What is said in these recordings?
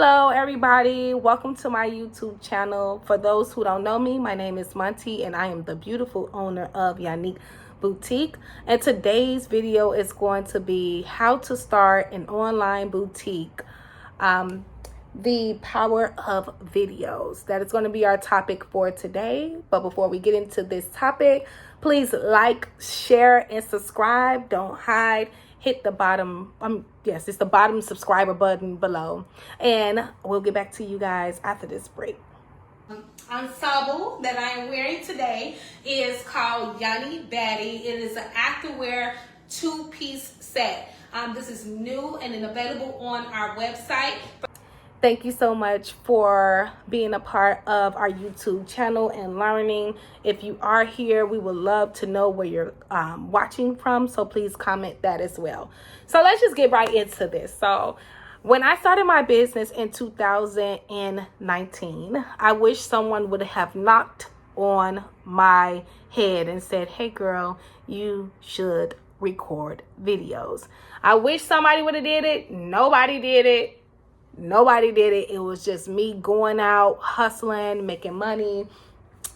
Hello everybody, welcome to my YouTube channel. For those who don't know me, my name is Monty and I am the beautiful owner of Yonicque Boutique. And today's video is going to be how to start an online boutique. The power of videos. That is going to be our topic for today. But before we get into this topic, please like, share, and subscribe. Don't hide. Hit the bottom, yes, it's the bottom subscriber button below. And we'll get back to you guys after this break. Ensemble that I am wearing today is called Yonicque Baddie. It is an activewear two-piece set. This is new and available on our website. Thank you so much for being a part of our YouTube channel and learning. If you are here, we would love to know where you're watching from. So please comment that as well. So let's just get right into this. So when I started my business in 2019, I wish someone would have knocked on my head and said, hey girl, you should record videos. I wish somebody would have did it. Nobody did it. Nobody did it. It was just me going out, hustling, making money.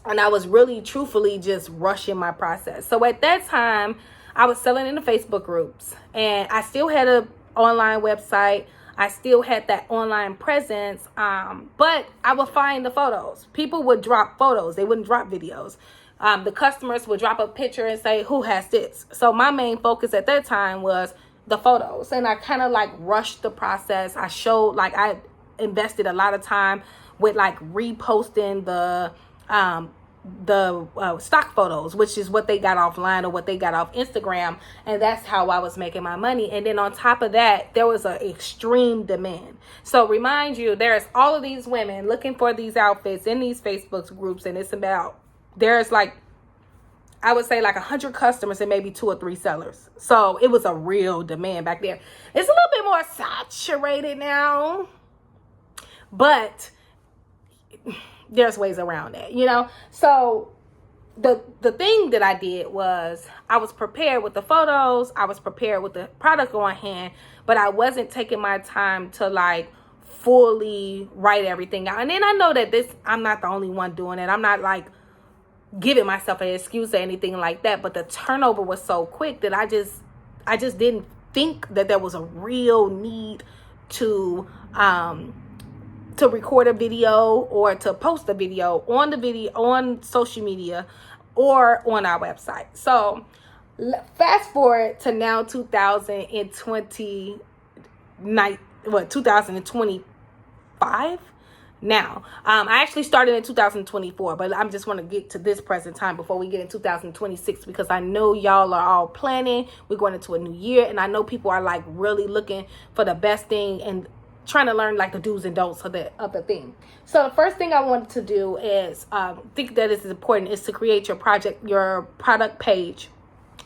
And I was really, truthfully, just rushing my process. So at that time, I was selling in the Facebook groups. And I still had an online website. I still had that online presence. But I would find the photos. People would drop photos. They wouldn't drop videos. The customers would drop a picture and say, who has this? So my main focus at that time was the photos, and I kind of like rushed the process. I showed, like, I invested a lot of time with like reposting the stock photos, which is what they got offline or what they got off Instagram, and that's how I was making my money. And then on top of that, there was an extreme demand. So remind you, there's all of these women looking for these outfits in these Facebook groups, and it's about, there's like, I would say like 100 customers and maybe 2 or 3 sellers. So it was a real demand back there. It's a little bit more saturated now, but there's ways around that, you know? So the thing that I did was I was prepared with the photos. I was prepared with the product on hand, but I wasn't taking my time to like fully write everything out. And then I know that I'm not the only one doing it. I'm not like giving myself an excuse or anything like that, but the turnover was so quick that I just didn't think that there was a real need to record a video or to post a video on social media or on our website. So fast forward to now 2025. Now, I actually started in 2024, but I'm just want to get to this present time before we get in 2026, because I know y'all are all planning. We're going into a new year, and I know people are like really looking for the best thing and trying to learn like the do's and don'ts of the thing. So the first thing I wanted to do is think that is important is to create your product page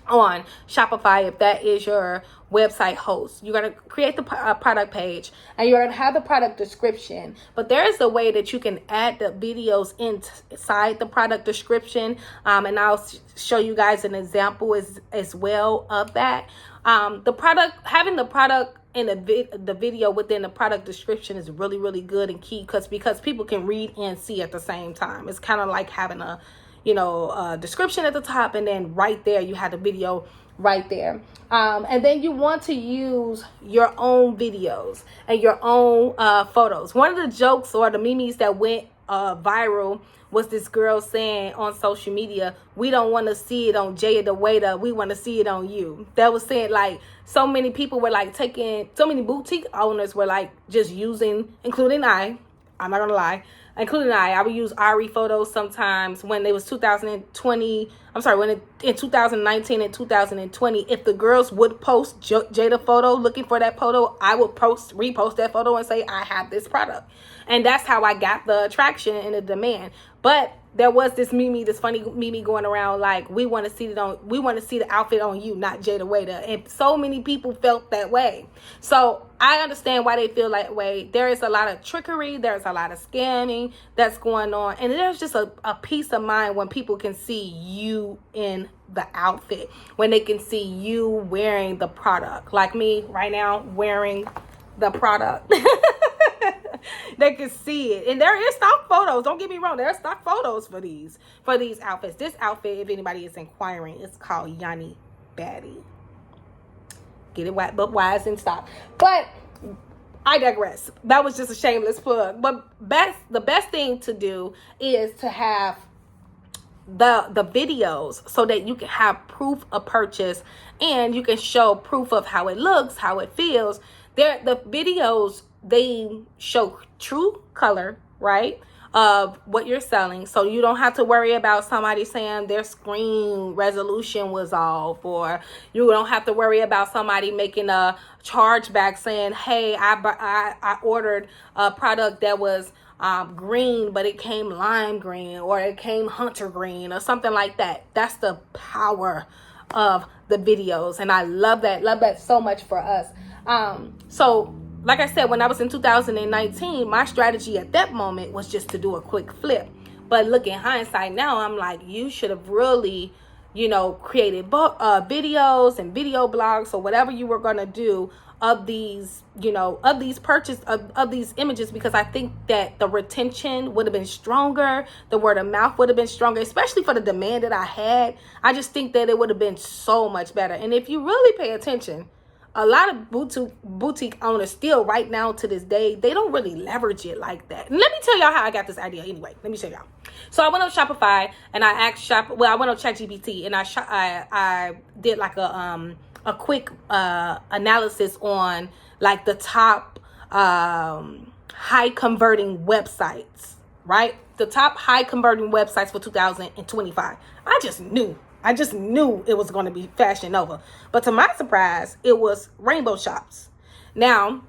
on Shopify. If that is your website host, you're going to create the product page, and you're going to have the product description. But there is a way that you can add the videos inside the product description, and I'll show you guys an example as well of that. Having the product in the video within the product description is really, really good and key, because people can read and see at the same time. It's kind of like having a description at the top, and then right there you have the video right there. And then you want to use your own videos and your own photos. One of the jokes or the memes that went viral was this girl saying on social media, we don't want to see it on Jay the Waiter, we want to see it on you. That was saying, like, so many people were like so many boutique owners were like just using, including I'm not gonna lie, I would use Ari photos sometimes when it was 2020. I'm sorry, in 2019 and 2020, if the girls would post Jada photo looking for that photo, I would repost that photo and say, I have this product. And that's how I got the attraction and the demand. But there was this funny meme going around like, we want to see the outfit on you, not Jada Waiter. And so many people felt that way. So I understand why they feel that way. There is a lot of trickery. There's a lot of scamming that's going on. And there's just a peace of mind when people can see you in the outfit, when they can see you wearing the product. Like me right now wearing the product. they can see it. And there is stock photos. Don't get me wrong. There are stock photos for these outfits. This outfit, if anybody is inquiring, is called Yonicque Baddie. Get it right, but wise and stop. But I digress. That was just a shameless plug. But the best thing to do is to have the videos so that you can have proof of purchase and you can show proof of how it looks, how it feels. The videos, they show true color, right, of what you're selling, so you don't have to worry about somebody saying their screen resolution was off, or you don't have to worry about somebody making a chargeback saying, hey, I ordered a product that was green, but it came lime green, or it came hunter green, or something like that. That's the power of the videos, and I love that so much for us. So like I said, when I was in 2019, my strategy at that moment was just to do a quick flip. But look, in hindsight now, I'm like, you should have really, created videos and video blogs or whatever you were going to do of these, of these of these images, because I think that the retention would have been stronger. The word of mouth would have been stronger, especially for the demand that I had. I just think that it would have been so much better. And if you really pay attention, a lot of boutique owners still right now to this day, they don't really leverage it like that. And let me tell y'all how I got this idea anyway. Let me show y'all. So I went on Shopify and I asked I went on ChatGPT and I did like a quick analysis on like the top high converting websites, right? The top high converting websites for 2025. I just knew it was going to be Fashion Nova. But to my surprise, it was Rainbow Shops. Now,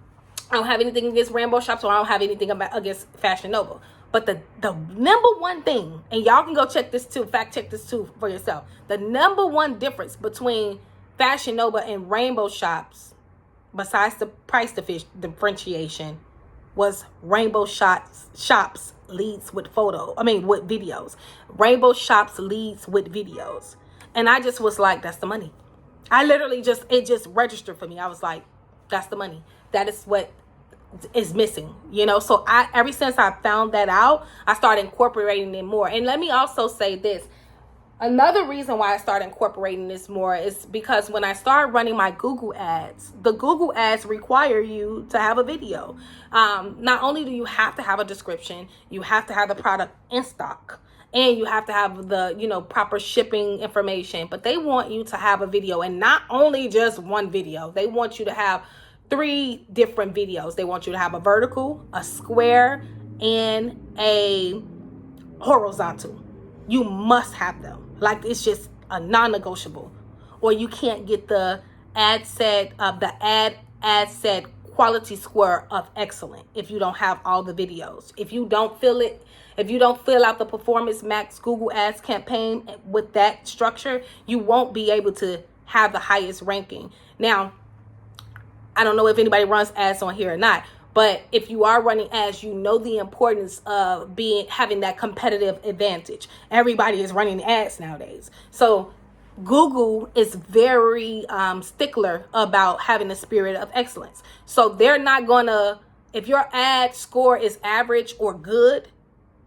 I don't have anything against Rainbow Shops, or I don't have anything against Fashion Nova. But the number one thing, and y'all can go check this too, fact check this too for yourself. The number one difference between Fashion Nova and Rainbow Shops, besides the price differentiation, was Rainbow Shops leads with with videos. Rainbow Shops leads with videos. And I just was like, that's the money. I literally it just registered for me. I was like, that's the money. That is what is missing, So ever since I found that out, I started incorporating it more. And let me also say this. Another reason why I started incorporating this more is because when I started running my Google ads, the Google ads require you to have a video. Not only do you have to have a description, you have to have the product in stock, and you have to have the, proper shipping information, but they want you to have a video, and not only just one video. They want you to have 3 different videos. They want you to have a vertical, a square, and a horizontal. You must have them. Like, it's just a non-negotiable. Or you can't get the ad set quality score of excellent if you don't have all the videos. If you don't fill out the Performance Max Google Ads campaign with that structure, you won't be able to have the highest ranking. Now, I don't know if anybody runs ads on here or not, but if you are running ads, you know the importance of having that competitive advantage. Everybody is running ads nowadays. So Google is very stickler about having the spirit of excellence. So they're not gonna, if your ad score is average or good,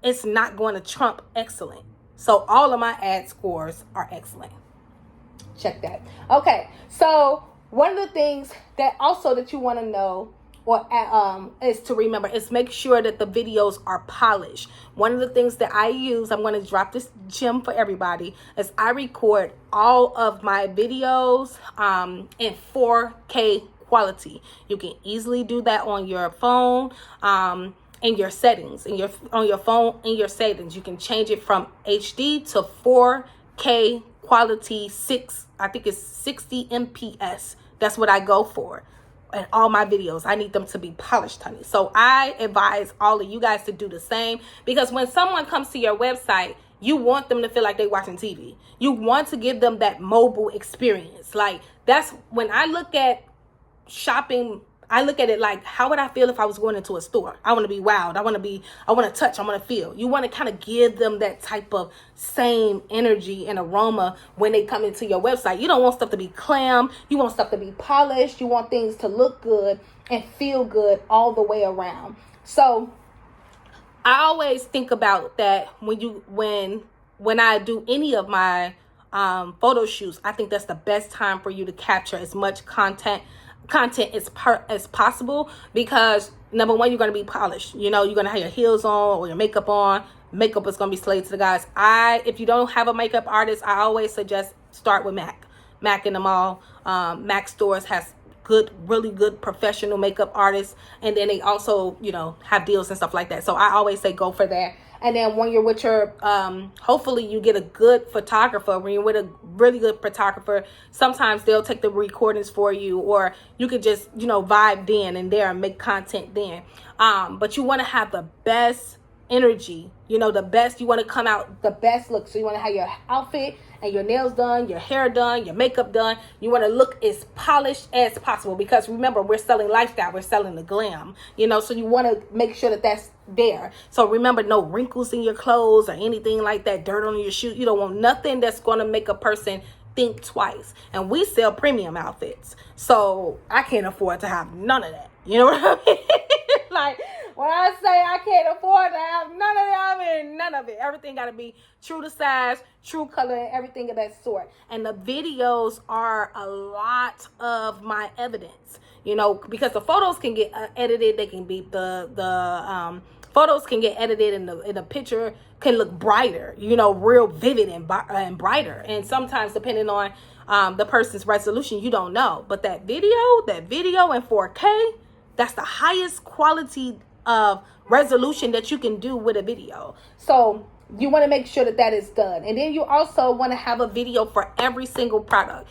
it's not going to trump excellent. So all of my ad scores are excellent. Check that. Okay, so one of the things that you want to know or is to remember is make sure that the videos are polished. One of the things that I use, I'm going to drop this gem for everybody, is I record all of my videos in 4K quality. You can easily do that on your phone. In your settings, on your phone, in your settings, you can change it from HD to 4K quality 60 MPS. That's what I go for. And all my videos, I need them to be polished, honey. So I advise all of you guys to do the same, because when someone comes to your website, you want them to feel like they're watching TV. You want to give them that mobile experience. Like, that's when I look at shopping. I look at it like, how would I feel if I was going into a store? I want to be wowed. I want to touch. I want to feel. You want to kind of give them that type of same energy and aroma when they come into your website. You don't want stuff to be clam. You want stuff to be polished. You want things to look good and feel good all the way around. So I always think about that when I do any of my photo shoots. I think that's the best time for you to capture as much content as possible, because number one, you're going to be polished. You're going to have your heels on or your makeup on. Makeup is going to be slayed to the guys. If you don't have a makeup artist, I always suggest start with Mac in the mall. Mac stores has really good professional makeup artists, and then they also have deals and stuff like that. So I always say go for that. And then when you're with your hopefully you get a good photographer. When you're with a really good photographer, sometimes they'll take the recordings for you, or you could just vibe then and there and make content then. But you want to have the best energy, the best. You want to come out the best look. So you want to have your outfit and your nails done, your hair done, your makeup done. You want to look as polished as possible, because remember, we're selling lifestyle, we're selling the glam, so you want to make sure that that's there. So remember, no wrinkles in your clothes or anything like that, dirt on your shoe. You don't want nothing that's going to make a person think twice. And we sell premium outfits, so I can't afford to have none of that. You know what I mean? Like, when I say I can't afford to have none of that, I mean none of it. Everything got to be true to size, true color, and everything of that sort. And the videos are a lot of my evidence, because the photos can get edited. They can be the photos can get edited, and the picture can look brighter, real vivid and brighter. And sometimes, depending on the person's resolution, you don't know. But that video in 4K, that's the highest quality of resolution that you can do with a video. So you want to make sure that is done. And then you also want to have a video for every single product.